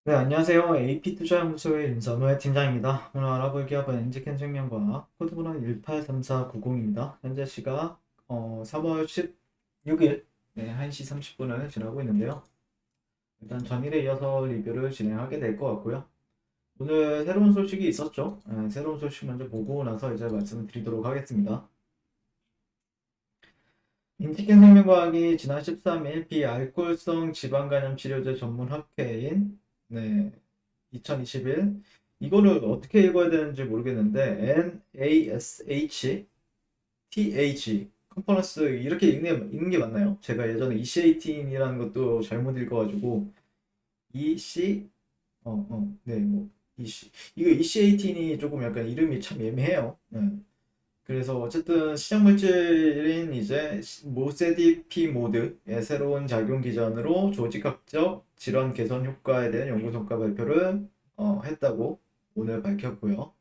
네, 안녕하세요. AP투자연구소의 윤선호의 팀장입니다. 오늘 알아볼 기업은 엔지켄 생명과학, 코드번호는 183490입니다. 현재 시각 3월 16일 1시 30분을 지나고 있는데요. 일단 전일에 이어서 리뷰를 진행하게 될 것 같고요. 오늘 새로운 소식이 있었죠. 새로운 소식 먼저 보고 나서 이제 말씀을 드리도록 하겠습니다. 인지켄 생명과학이 지난 13일 비알코올성 지방간염 치료제 전문 학회인 2021 이거를 어떻게 읽어야 되는지 모르겠는데 NASH TH 컨퍼런스 이렇게 읽는 게 맞나요? 제가 예전에 EC18이라는 것도 잘못 읽어가지고 EC 네, 뭐 EC 이거 EC18이 조금 약간 이름이 참 애매해요. 그래서 어쨌든 시작 물질인 이제 모세디피모드의 새로운 작용 기전으로 조직학적 질환 개선 효과에 대한 연구 성과 발표를 했다고 오늘 밝혔고요.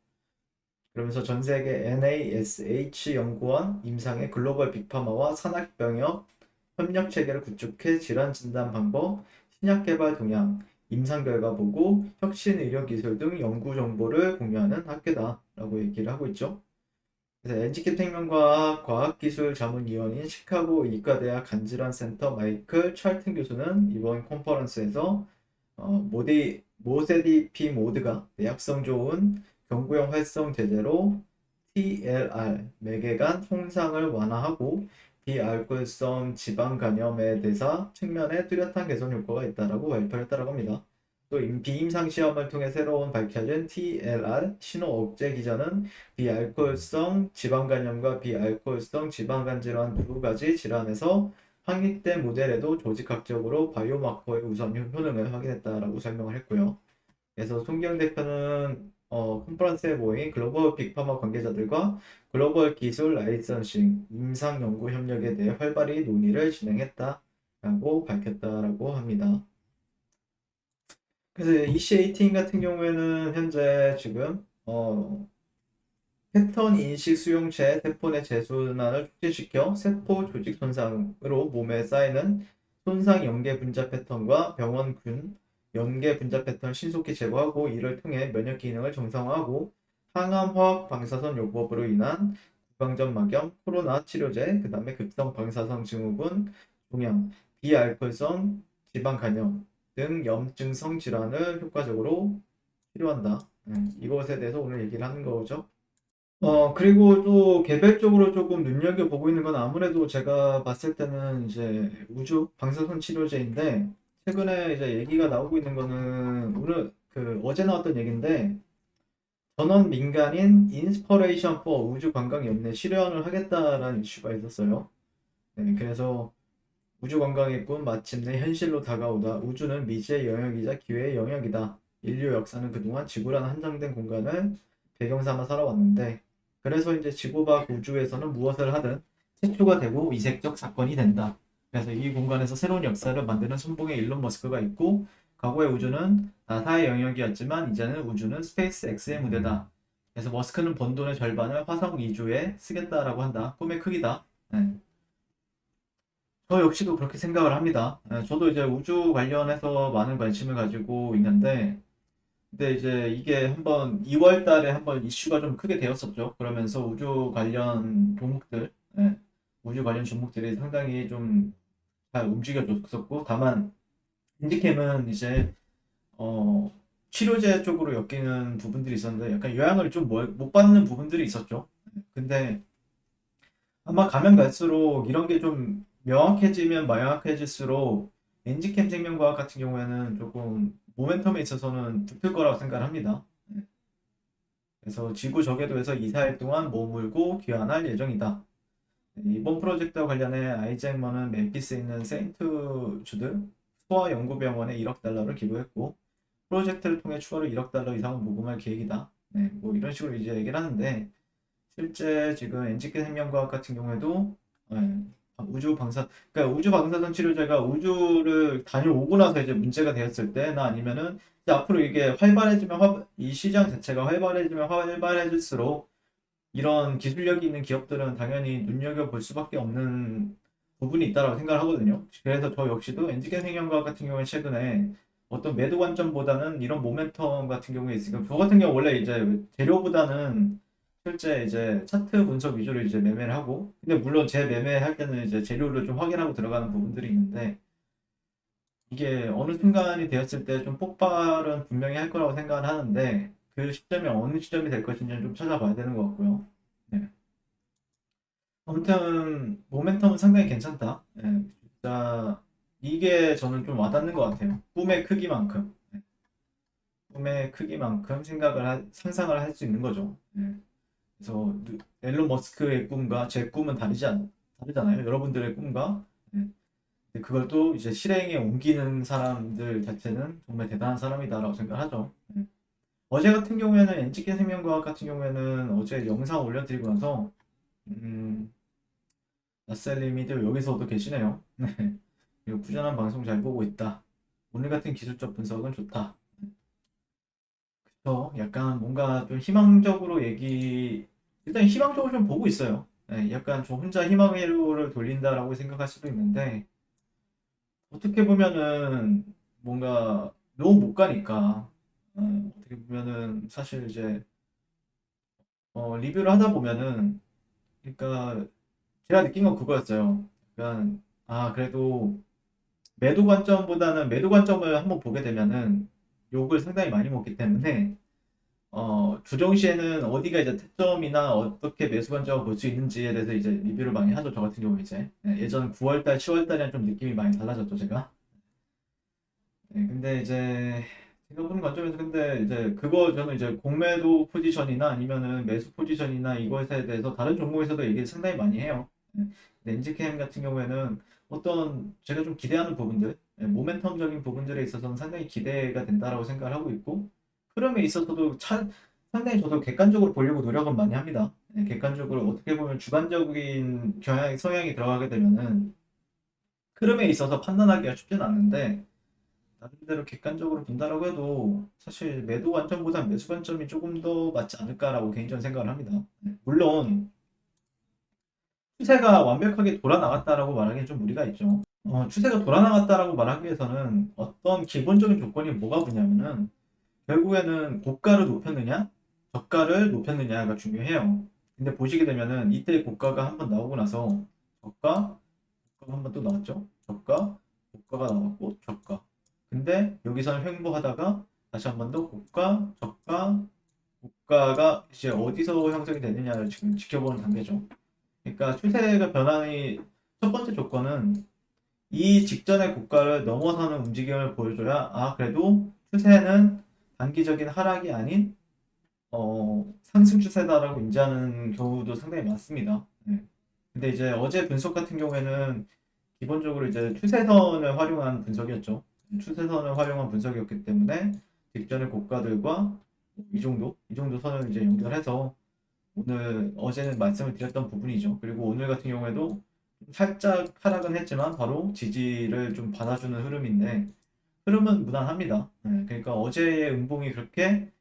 그러면서 전 세계 NASH 연구원 임상의 글로벌 빅파마와 산학병역 협력 체계를 구축해 질환 진단 방법, 신약 개발 동향, 임상 결과 보고, 혁신 의료 기술 등 연구 정보를 공유하는 학회다라고 얘기를 하고 있죠. 그래서 NGK 생명과학 과학기술 자문위원인 시카고 의과대학 간질환센터 마이클 찰튼 교수는 이번 컨퍼런스에서 모세디피 모드가 내약성 좋은 경구형 활성 제제로 TLR 매개간 손상을 완화하고 비알코올성 지방 간염에 대사 측면에 뚜렷한 개선 효과가 있다라고 발표를 했다고 합니다. 또 비임상 시험을 통해 새로운 밝혀진 TLR 신호 억제 기전은 비알코올성 지방간염과 비알코올성 지방간 질환 두 가지 질환에서 확립된 모델에도 조직학적으로 바이오마커의 우선 효능을 확인했다라고 설명을 했고요. 그래서 손기영 대표는 컨퍼런스에 모인 글로벌 빅파마 관계자들과 글로벌 기술 라이선싱, 임상 연구 협력에 대해 활발히 논의를 진행했다라고 밝혔다라고 합니다. 그래서 EC18 같은 경우에는 현재 지금 패턴 인식 수용체 세포 내 재순환을 촉진시켜 세포 조직 손상으로 몸에 쌓이는 손상 연계 분자 패턴과 병원균 연계 분자 패턴을 신속히 제거하고 이를 통해 면역 기능을 정상화하고 항암 화학 방사선 요법으로 인한 구강전 막염, 코로나 치료제, 그 다음에 급성 방사선 증후군, 종양, 비알코올성 지방 간염 등 염증성 질환을 효과적으로 치료한다. 이것에 대해서 오늘 얘기를 하는 거죠. 그리고 또 개별적으로 조금 눈여겨보고 있는 건 아무래도 제가 봤을 때는 이제 우주 방사선 치료제인데, 최근에 이제 얘기가 나오고 있는 거는 오늘 어제 나왔던 얘기인데, 전원 민간인 인스퍼레이션 포 우주 관광 연내 실현을 하겠다라는 이슈가 있었어요. 네, 그래서 우주 관광의 꿈 마침내 현실로 다가오다. 우주는 미지의 영역이자 기회의 영역이다. 인류 역사는 그동안 지구라는 한정된 공간을 배경 삼아 살아왔는데, 그래서 이제 지구 밖 우주에서는 무엇을 하든 최초가 되고 이색적 사건이 된다. 그래서 이 공간에서 새로운 역사를 만드는 선봉의 일론 머스크가 있고, 과거의 우주는 나사의 영역이었지만 이제는 우주는 스페이스 X의 무대다. 그래서 머스크는 번 돈의 절반을 화성 이주에 쓰겠다라고 한다. 꿈의 크기다. 네. 저 역시도 그렇게 생각을 합니다. 저도 이제 우주 관련해서 많은 관심을 가지고 있는데, 근데 이제 이게 한번 2월 달에 한번 이슈가 좀 크게 되었었죠. 그러면서 우주 관련 종목들, 우주 관련 종목들이 상당히 좀 잘 움직여줬었고, 다만, 인디캠은 이제, 어, 치료제 쪽으로 엮이는 부분들이 있었는데, 약간 영향을 좀 못 받는 부분들이 있었죠. 근데 아마 가면 갈수록 이런 게 좀 명확해지면 명확해질수록 엔지캠 생명과학 같은 경우에는 조금 모멘텀에 있어서는 붙을 거라고 생각을 합니다. 그래서 지구 저궤도에서 2, 4일 동안 머물고 귀환할 예정이다. 이번 프로젝트와 관련해 아이잭먼은 멤피스에 있는 세인트 주드 소아 연구병원에 1억 달러를 기부했고 프로젝트를 통해 추가로 1억 달러 이상을 모금할 계획이다. 네, 뭐 이런 식으로 이제 얘기를 하는데 실제 지금 엔지케 생명과학 같은 경우에도 예, 그러니까 우주 방사선 치료제가 우주를 다녀오고 나서 이제 문제가 되었을 때나 아니면은 이제 앞으로 이게 이 시장 자체가 활발해지면 활발해질수록 이런 기술력이 있는 기업들은 당연히 눈여겨볼 수밖에 없는 부분이 있다고 생각을 하거든요. 그래서 저 역시도 엔지케 생명과학 같은 경우에 최근에 어떤 매도 관점보다는 이런 모멘텀 같은 경우에 있으니까 저 같은 경우 원래 이제 재료보다는 실제 이제 차트 분석 위주로 이제 매매를 하고 근데 물론 제 매매할 때는 이제 재료를 좀 확인하고 들어가는 부분들이 있는데 이게 어느 순간이 되었을 때 좀 폭발은 분명히 할 거라고 생각을 하는데 그 시점이 어느 시점이 될 것인지는 좀 찾아봐야 되는 것 같고요. 네. 아무튼 모멘텀은 상당히 괜찮다. 네. 진짜 이게 저는 좀 와닿는 것 같아요. 꿈의 크기만큼. 네. 꿈의 크기만큼 상상을 할 수 있는 거죠. 네. 그래서 앨런 머스크의 꿈과 제 꿈은 다르잖아요. 여러분들의 꿈과 네. 그걸 또 이제 실행에 옮기는 사람들 자체는 정말 대단한 사람이다라고 생각하죠. 네. 어제 같은 경우에는 NGK 생명과학 같은 경우에는 어제 영상 올려드리고 나서 나셀님이도 여기서도 계시네요. 네. 그리고 꾸준한 방송 잘 보고 있다. 오늘 같은 기술적 분석은 좋다. 그래서 약간 뭔가 좀 희망적으로 일단 희망적으로 좀 보고 있어요. 네, 약간 좀 혼자 희망회로를 돌린다라고 생각할 수도 있는데, 어떻게 보면은 뭔가 너무 못 가니까, 어떻게 보면은 사실 이제, 리뷰를 하다 보면은, 그러니까 제가 느낀 건 그거였어요. 그러니까, 그래도 매도 관점을 한번 보게 되면은 욕을 상당히 많이 먹기 때문에 주정 시에는 어디가 이제 타점이나 어떻게 매수 관점을 볼 수 있는지에 대해서 이제 리뷰를 많이 하죠. 저 같은 경우 이제 예전 9월달, 10월달이랑 좀 느낌이 많이 달라졌죠, 제가. 네, 근데 이제 제가 보는 관점에서 근데 이제 그거 저는 이제 공매도 포지션이나 아니면은 매수 포지션이나 이것에 대해서 다른 종목에서도 얘기를 상당히 많이 해요. 네, 근데 인지캠 같은 경우에는 어떤 제가 좀 기대하는 부분들, 모멘텀적인 부분들에 있어서는 상당히 기대가 된다라고 생각을 하고 있고 흐름에 있어서도 상당히 저도 객관적으로 보려고 노력은 많이 합니다. 객관적으로 어떻게 보면 주관적인 성향이 들어가게 되면은 흐름에 있어서 판단하기가 쉽지는 않은데 나름대로 객관적으로 본다라고 해도 사실 매도 관점보다 매수 관점이 조금 더 맞지 않을까라고 개인적으로 생각을 합니다. 물론 추세가 완벽하게 돌아 나갔다라고 말하기엔 좀 무리가 있죠. 추세가 돌아 나갔다라고 말하기 위해서는 어떤 기본적인 조건이 뭐가 뭐냐면은 결국에는 고가를 높였느냐 저가를 높였느냐가 중요해요. 근데 보시게 되면은 이때 고가가 한번 나오고 나서 저가 한 번 또 나왔죠. 저가, 고가가 나왔고 저가. 근데 여기서는 횡보하다가 다시 한 번 더 고가, 저가, 고가가 이제 어디서 형성이 되느냐를 지금 지켜보는 단계죠. 그러니까 추세가 변화의 첫 번째 조건은 이 직전의 고가를 넘어서는 움직임을 보여줘야 그래도 추세는 단기적인 하락이 아닌 상승 추세다라고 인지하는 경우도 상당히 많습니다. 네. 근데 이제 어제 분석 같은 경우에는 기본적으로 이제 추세선을 활용한 분석이었죠. 추세선을 활용한 분석이었기 때문에 직전의 고가들과 이 정도 선을 이제 연결해서 어제는 말씀을 드렸던 부분이죠. 그리고 오늘 같은 경우에도 살짝 하락은 했지만 바로 지지를 좀 받아주는 흐름인데 흐름은 무난합니다. 네, 그러니까 어제의 음봉이 그렇게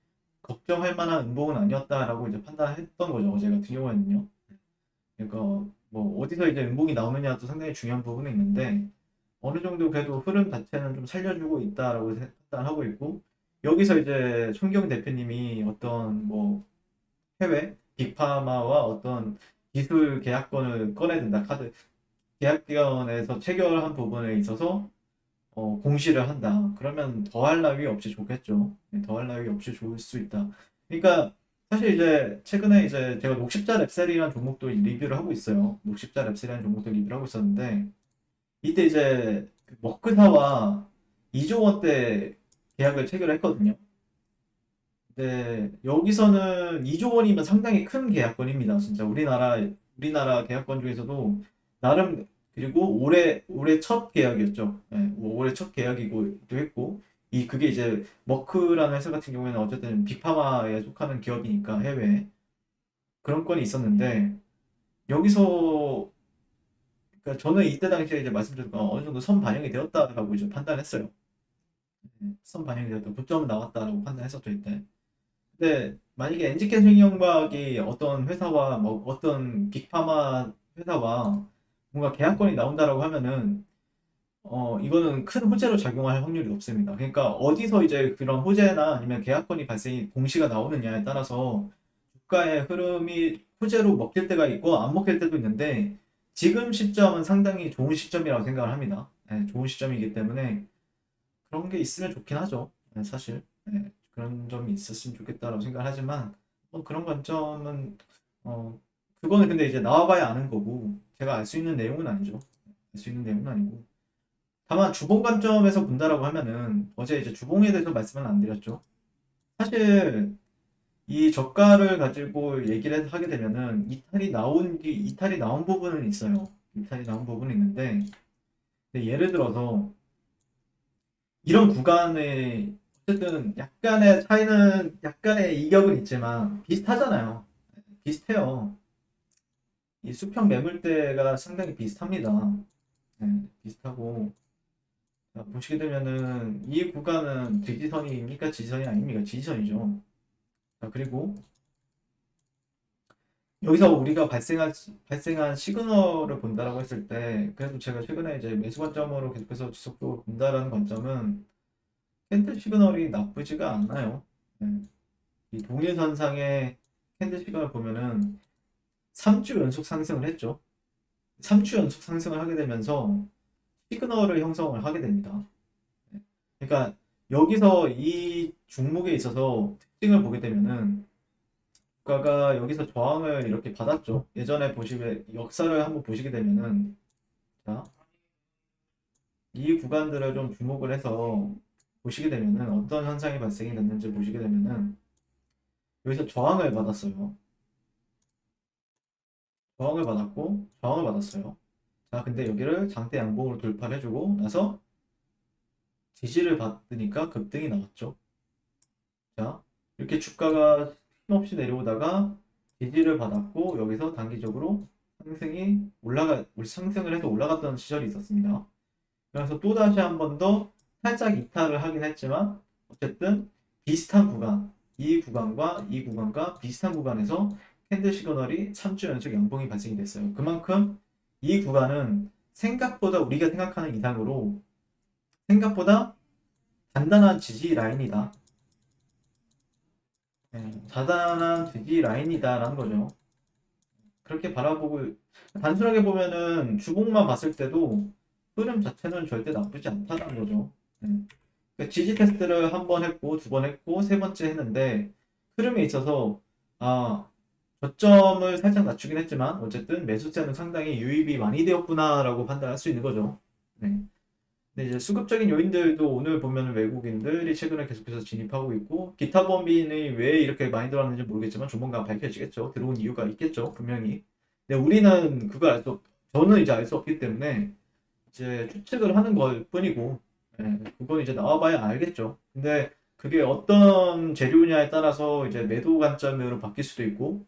걱정할 만한 음봉은 아니었다라고 이제 판단했던 거죠. 어제 같은 경우에는요. 그러니까 뭐 어디서 이제 음봉이 나오느냐도 상당히 중요한 부분이 있는데 어느 정도 그래도 흐름 자체는 좀 살려주고 있다라고 판단하고 있고 여기서 이제 손경 대표님이 어떤 뭐 해외 빅파마와 어떤 기술 계약권을 꺼내든다 계약기관에서 체결한 부분에 있어서 공시를 한다. 그러면 더할 나위 없이 좋겠죠. 네, 더할 나위 없이 좋을 수 있다. 그러니까 사실 이제 최근에 이제 제가 녹십자 랩셀이라는 종목도 리뷰를 하고 있어요. 녹십자 랩셀이라는 종목도 리뷰를 하고 있었는데 이때 이제 그 머크사와 2조 원대 계약을 체결했거든요. 근데 여기서는 2조 원이면 상당히 큰 계약권입니다. 진짜 우리나라 계약권 중에서도 나름 그리고 올해 첫 계약이었죠. 네, 올해 첫 계약이기도 했고 그게 이제 머크라는 회사 같은 경우에는 어쨌든 빅파마에 속하는 기업이니까 해외에 그런 건이 있었는데 여기서 그러니까 저는 이때 당시에 이제 말씀드린 거 어느 정도 선 반영이 되었다라고 이제 판단했어요. 선 반영이 되었다. 고점은 나왔다라고 판단했었죠 이때. 근데 만약에 NG캐스팅영박이 어떤 회사와 뭐 어떤 빅파마 회사와 뭔가 계약권이 나온다라고 하면은 이거는 큰 호재로 작용할 확률이 높습니다. 그러니까 어디서 이제 그런 호재나 아니면 계약건이 발생이 공시가 나오느냐에 따라서 주가의 흐름이 호재로 먹힐 때가 있고 안 먹힐 때도 있는데 지금 시점은 상당히 좋은 시점이라고 생각을 합니다. 네, 좋은 시점이기 때문에 그런 게 있으면 좋긴 하죠. 네, 사실 그런 점이 있었으면 좋겠다라고 생각을 하지만 그런 관점은 그거는 근데 이제 나와봐야 아는 거고 제가 알 수 있는 내용은 아니죠. 알 수 있는 내용은 아니고 다만 주봉 관점에서 본다라고 하면은 어제 이제 주봉에 대해서 말씀을 안 드렸죠. 사실 이 저가를 가지고 얘기를 하게 되면은 이탈이 나온 부분은 있어요. 이탈이 나온 부분이 있는데 근데 예를 들어서 이런 구간에 어쨌든 약간의 차이는 약간의 이격은 있지만 비슷하잖아요. 비슷해요. 이 수평 매물대가 상당히 비슷합니다. 비슷하고 자, 보시게 되면은 이 구간은 지지선입니까? 지지선이 아닙니까? 지지선이죠. 자, 그리고 여기서 우리가 발생한 시그널을 본다라고 했을 때 그래도 제가 최근에 이제 매수 관점으로 계속해서 지속적으로 본다라는 관점은 캔들 시그널이 나쁘지가 않아요. 네. 이 동일선상의 캔들 시그널 보면은 3주 연속 상승을 했죠. 3주 연속 상승을 하게 되면서 시그널을 형성을 하게 됩니다. 네. 그러니까 여기서 이 종목에 있어서 특징을 보게 되면은 주가가 여기서 저항을 이렇게 받았죠. 예전에 보시면 역사를 한번 보시게 되면은 자, 이 구간들을 좀 주목을 해서 보시게 되면은 어떤 현상이 발생이 됐는지 보시게 되면은 여기서 저항을 받았어요. 저항을 받았고 저항을 받았어요. 자, 근데 여기를 장대 양봉으로 돌파를 해주고 나서 지지를 받으니까 급등이 나왔죠. 자, 이렇게 주가가 힘없이 내려오다가 지지를 받았고 여기서 단기적으로 상승을 해서 올라갔던 시절이 있었습니다. 그래서 또 다시 한 번 더 살짝 이탈을 하긴 했지만 어쨌든 비슷한 구간, 이 구간과 이 구간과 비슷한 구간에서 캔들 시그널이 3주 연속 양봉이 발생이 됐어요. 그만큼 이 구간은 생각보다 우리가 생각하는 이상으로 생각보다 단단한 지지 라인이다. 단단한 지지 라인이다라는 거죠. 그렇게 바라보고 단순하게 보면은 주봉만 봤을 때도 흐름 자체는 절대 나쁘지 않다는 거죠. 그러니까 지지 테스트를 한 번 했고 두 번 했고 세 번째 했는데 흐름에 있어서 저점을 살짝 낮추긴 했지만 어쨌든 매수세는 상당히 유입이 많이 되었구나라고 판단할 수 있는 거죠. 네. 근데 이제 수급적인 요인들도 오늘 보면 외국인들이 최근에 계속해서 진입하고 있고 기타 범인이 왜 이렇게 많이 들어왔는지 모르겠지만 조만간 밝혀지겠죠. 들어온 이유가 있겠죠. 분명히. 근데 우리는 저는 이제 알 수 없기 때문에 이제 추측을 하는 걸 뿐이고 그건 이제 나와봐야 알겠죠. 근데 그게 어떤 재료냐에 따라서 이제 매도 관점으로 바뀔 수도 있고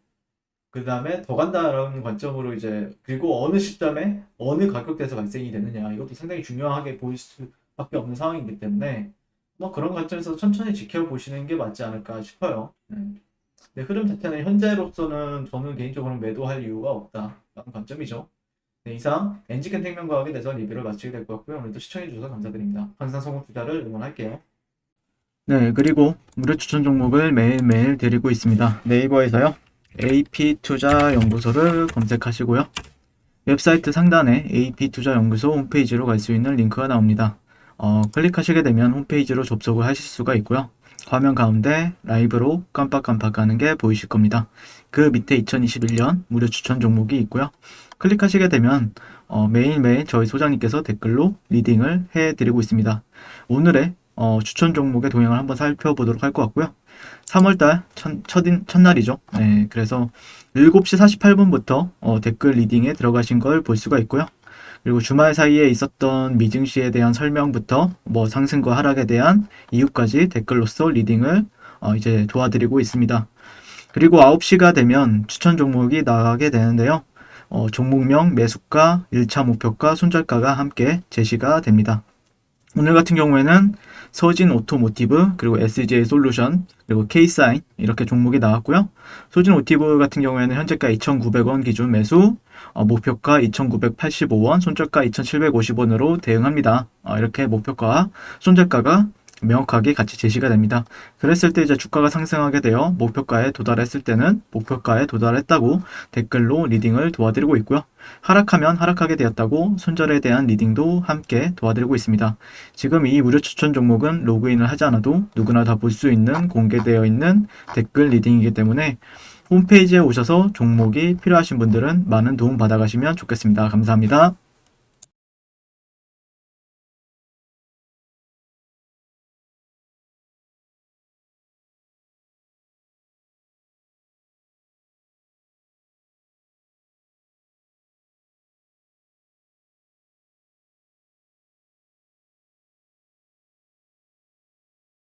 그 다음에 더 간다라는 관점으로 이제 그리고 어느 시점에 어느 가격대에서 발생이 되느냐 이것도 상당히 중요하게 보일 수밖에 없는 상황이기 때문에 그런 관점에서 천천히 지켜보시는 게 맞지 않을까 싶어요. 근데 흐름 자체는 현재로서는 저는 개인적으로 매도할 이유가 없다라는 관점이죠. 네, 이상 엔지캔 생명과학에 대해서 리뷰를 마치게 될 것 같고요. 오늘도 시청해주셔서 감사드립니다. 항상 성공 투자를 응원할게요. 네, 그리고 무료 추천 종목을 매일매일 드리고 있습니다. 네이버에서요. AP투자연구소를 검색하시고요. 웹사이트 상단에 AP투자연구소 홈페이지로 갈 수 있는 링크가 나옵니다. 클릭하시게 되면 홈페이지로 접속을 하실 수가 있고요. 화면 가운데 라이브로 깜빡깜빡하는 게 보이실 겁니다. 그 밑에 2021년 무료 추천 종목이 있고요. 클릭하시게 되면 매일매일 저희 소장님께서 댓글로 리딩을 해드리고 있습니다. 오늘의 추천 종목의 동향을 한번 살펴보도록 할 것 같고요. 3월달 첫날이죠. 네, 그래서 7시 48분부터 댓글 리딩에 들어가신 걸 볼 수가 있고요. 그리고 주말 사이에 있었던 미증시에 대한 설명부터 상승과 하락에 대한 이유까지 댓글로서 리딩을 이제 도와드리고 있습니다. 그리고 9시가 되면 추천 종목이 나가게 되는데요. 종목명, 매수가, 1차 목표가, 손절가가 함께 제시가 됩니다. 오늘 같은 경우에는 서진 오토모티브, 그리고 SJ 솔루션, 그리고 K사인 이렇게 종목이 나왔고요. 서진 오토모티브 같은 경우에는 현재가 2,900원 기준 매수, 목표가 2,985원, 손절가 2,750원으로 대응합니다. 이렇게 목표가와 손절가가 명확하게 같이 제시가 됩니다. 그랬을 때 이제 주가가 상승하게 되어 목표가에 도달했을 때는 목표가에 도달했다고 댓글로 리딩을 도와드리고 있고요. 하락하면 하락하게 되었다고 손절에 대한 리딩도 함께 도와드리고 있습니다. 지금 이 무료 추천 종목은 로그인을 하지 않아도 누구나 다 볼 수 있는 공개되어 있는 댓글 리딩이기 때문에 홈페이지에 오셔서 종목이 필요하신 분들은 많은 도움 받아가시면 좋겠습니다. 감사합니다.